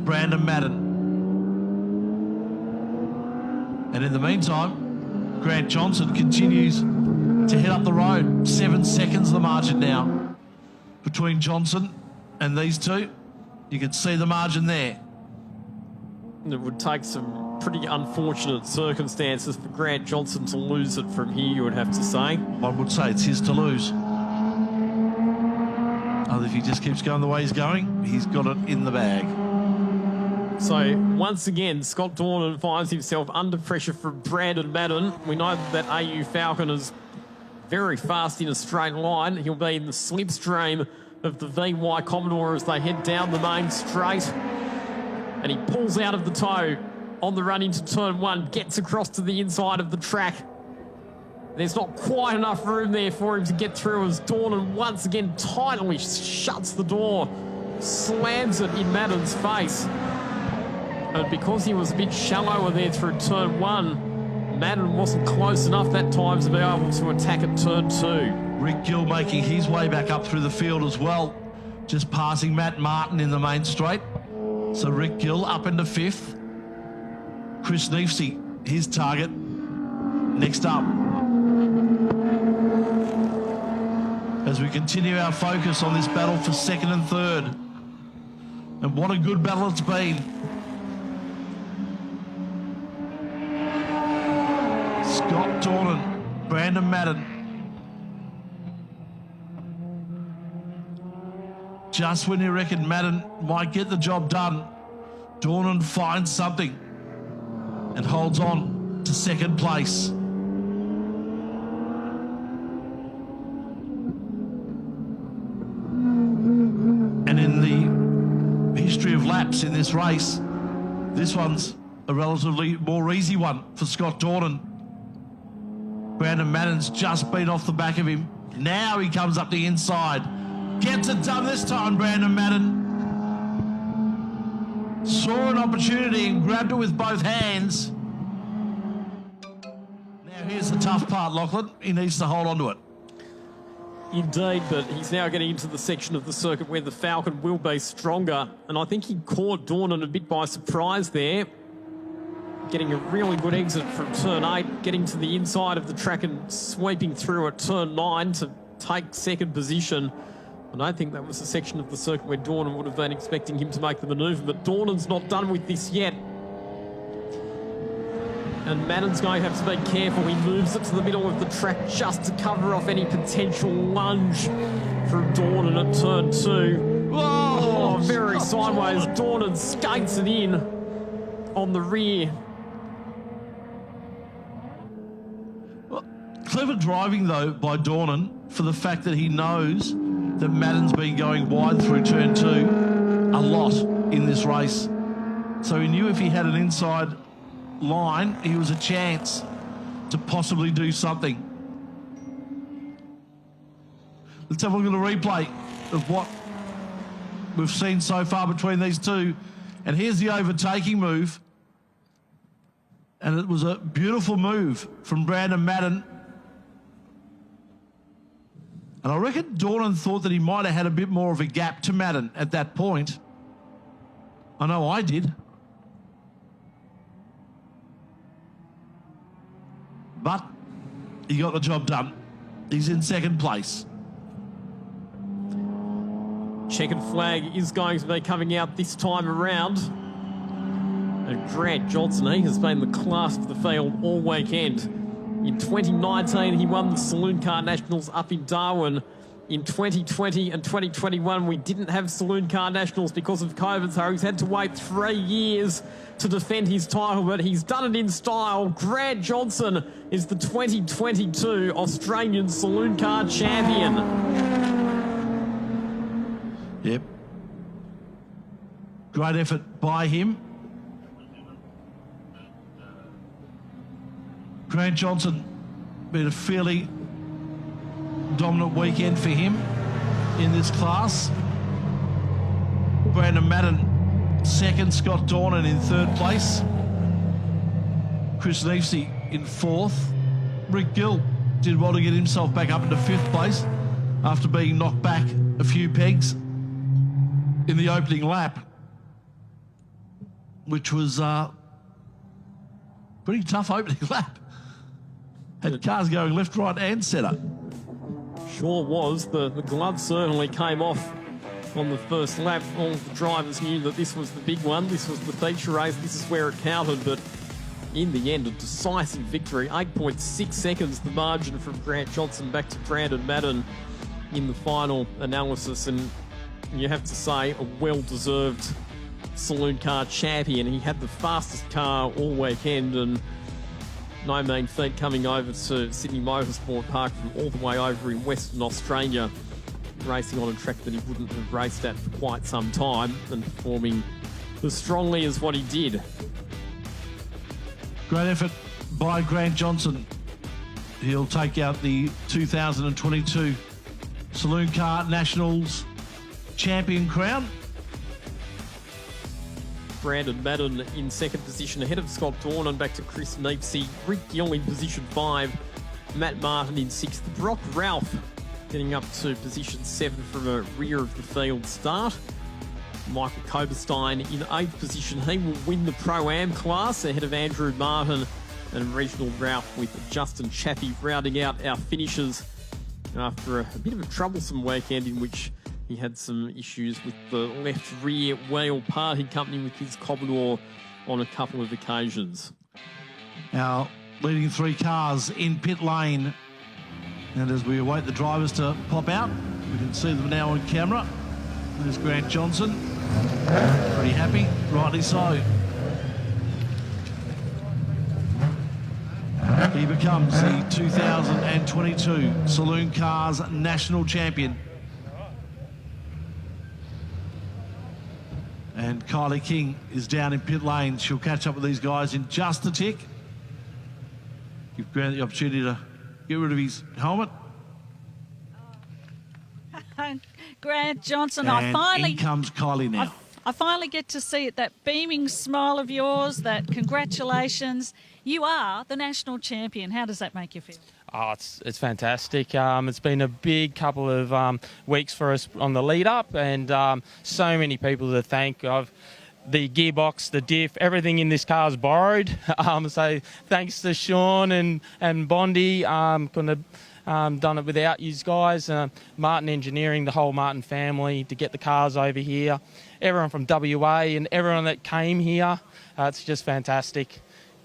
and Brandon Madden. And in the meantime, Grant Johnson continues to head up the road. 7 seconds the margin now between Johnson and these two. You can see the margin there. It would take some pretty unfortunate circumstances for Grant Johnson to lose it from here, you would have to say. I would say it's his to lose. If he just keeps going the way he's going, he's got it in the bag. So, once again, Scott Dornan finds himself under pressure from Brandon Madden. We know that AU Falcon is very fast in a straight line. He'll be in the slipstream of the VY Commodore as they head down the main straight. And he pulls out of the toe on the run into turn 1, gets across to the inside of the track. There's not quite enough room there for him to get through as Dornan once again tightly shuts the door, slams it in Madden's face. And because he was a bit shallower there through turn 1, Madden wasn't close enough that time to be able to attack at turn 2. Rick Gill making his way back up through the field as well, just passing Matt Martin in the main straight. So Rick Gill up into 5th. Chris Neefsey, his target, next up. As we continue our focus on this battle for 2nd and 3rd. And what a good battle it's been. Scott Dornan, Brandon Madden. Just when you reckon Madden might get the job done, Dornan finds something and holds on to 2nd place. And in the history of laps in this race, this one's a relatively more easy one for Scott Dornan. Brandon Madden's just been off the back of him. Now he comes up the inside. Gets it done this time, Brandon Madden. Saw an opportunity and grabbed it with both hands. Now here's the tough part, Lachlan. He needs to hold on to it. Indeed, but he's now getting into the section of the circuit where the Falcon will be stronger. And I think he caught Dornan a bit by surprise there. Getting a really good exit from turn 8, getting to the inside of the track and sweeping through at turn 9 to take 2nd position. I don't think that was the section of the circuit where Dornan would have been expecting him to make the manoeuvre, but Dornan's not done with this yet. And Madden's going to have to be careful. He moves it to the middle of the track just to cover off any potential lunge from Dornan at turn 2. Oh, very sideways. Dornan skates it in on the rear. Well, clever driving, though, by Dornan for the fact that he knows that Madden's been going wide through turn 2 a lot in this race. So he knew if he had an inside line, he was a chance to possibly do something. Let's have a look at a replay of what we've seen so far between these two. And here's the overtaking move. And it was a beautiful move from Brandon Madden. And I reckon Dornan thought that he might have had a bit more of a gap to Madden at that point. I know I did. But he got the job done. He's in 2nd place. Checkered flag is going to be coming out this time around. And Grant Johnson, he has been the class of the field all weekend. In 2019, he won the Saloon Car Nationals up in Darwin. In 2020 and 2021, we didn't have Saloon Car Nationals because of COVID, so he's had to wait 3 years to defend his title, but he's done it in style. Grant Johnson is the 2022 Australian Saloon Car Champion. Yep. Great effort by him. Grant Johnson been a fairly dominant weekend for him in this class. Brandon Madden 2nd, Scott Dornan in 3rd place. Chris Neefsey in 4th. Rick Gill did well to get himself back up into 5th place after being knocked back a few pegs in the opening lap. which was pretty tough opening lap. Had cars going left, right and centre. Sure was. The glove certainly came off on the first lap. All the drivers knew that this was the big one. This was the feature race. This is where it counted. But in the end, a decisive victory. 8.6 seconds, the margin from Grant Johnson back to Brandon Madden in the final analysis. And you have to say, a well-deserved Saloon Car champion. He had the fastest car all weekend, and no mean feat coming over to Sydney Motorsport Park from all the way over in Western Australia, racing on a track that he wouldn't have raced at for quite some time, and performing as strongly as what he did. Great effort by Grant Johnson. He'll take out the 2022 Saloon Car Nationals champion crown. Brandon Madden in second position, ahead of Scott Dornan, back to Chris Neepsey. Rick Gill in position 5, Matt Martin in 6th. Brock Ralph getting up to position 7 from a rear of the field start. Michael Koberstein in 8th position. He will win the Pro-Am class ahead of Andrew Martin, and Regional Ralph with Justin Chaffee rounding out our finishers after a bit of a troublesome weekend in which he had some issues with the left rear wheel, parting company with his Commodore on a couple of occasions. Our leading 3 cars in pit lane. And as we await the drivers to pop out, we can see them now on camera. There's Grant Johnson. Pretty happy, rightly so. He becomes the 2022 Saloon Cars National Champion. And Kylie King is down in pit lane. She'll catch up with these guys in just a tick. Give Grant the opportunity to get rid of his helmet. Grant Johnson, And in comes Kylie now. I finally get to see it, that beaming smile of yours, that congratulations. You are the national champion. How does that make you feel? Oh, it's fantastic. It's been a big couple of weeks for us on the lead up, and so many people to thank. The gearbox, the diff, everything in this car is borrowed. So thanks to Sean and Bondi, couldn't have done it without you guys. Martin Engineering, the whole Martin family, to get the cars over here. Everyone from WA and everyone that came here. It's just fantastic.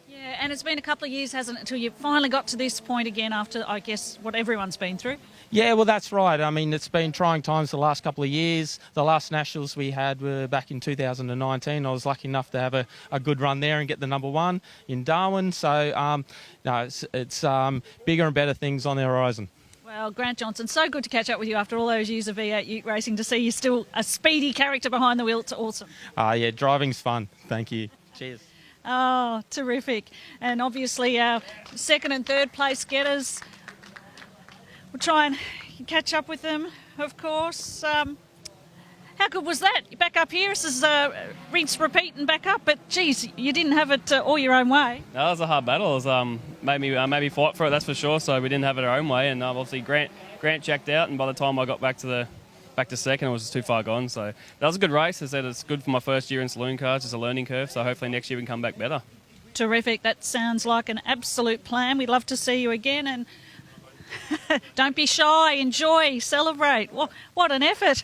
Yeah, and it's been a couple of years, hasn't it, until you finally got to this point again after, I guess, what everyone's been through? Yeah, well, that's right. I mean, it's been trying times the last couple of years. The last Nationals we had were back in 2019. I was lucky enough to have a good run there and get the number 1 in Darwin. So, no, it's bigger and better things on the horizon. Well, Grant Johnson, so good to catch up with you after all those years of V8 Ute racing, to see you still a speedy character behind the wheel. It's awesome. Yeah, driving's fun. Thank you. Cheers. Oh, terrific. And obviously our second and third place getters, we'll try and catch up with them, of course. How good was that? Back up here, this is rinse, repeat and back up, but geez, you didn't have it all your own way. No, it was a hard battle. It was, made me fight for it, that's for sure. So we didn't have it our own way, and obviously Grant jacked out, and by the time I got back to second, it was just too far gone. So that was a good race. As I said, it's good for my first year in Saloon Cars. It's a learning curve, so hopefully next year we can come back better. Terrific. That sounds like an absolute plan. We'd love to see you again, and don't be shy. Enjoy, celebrate. What an effort.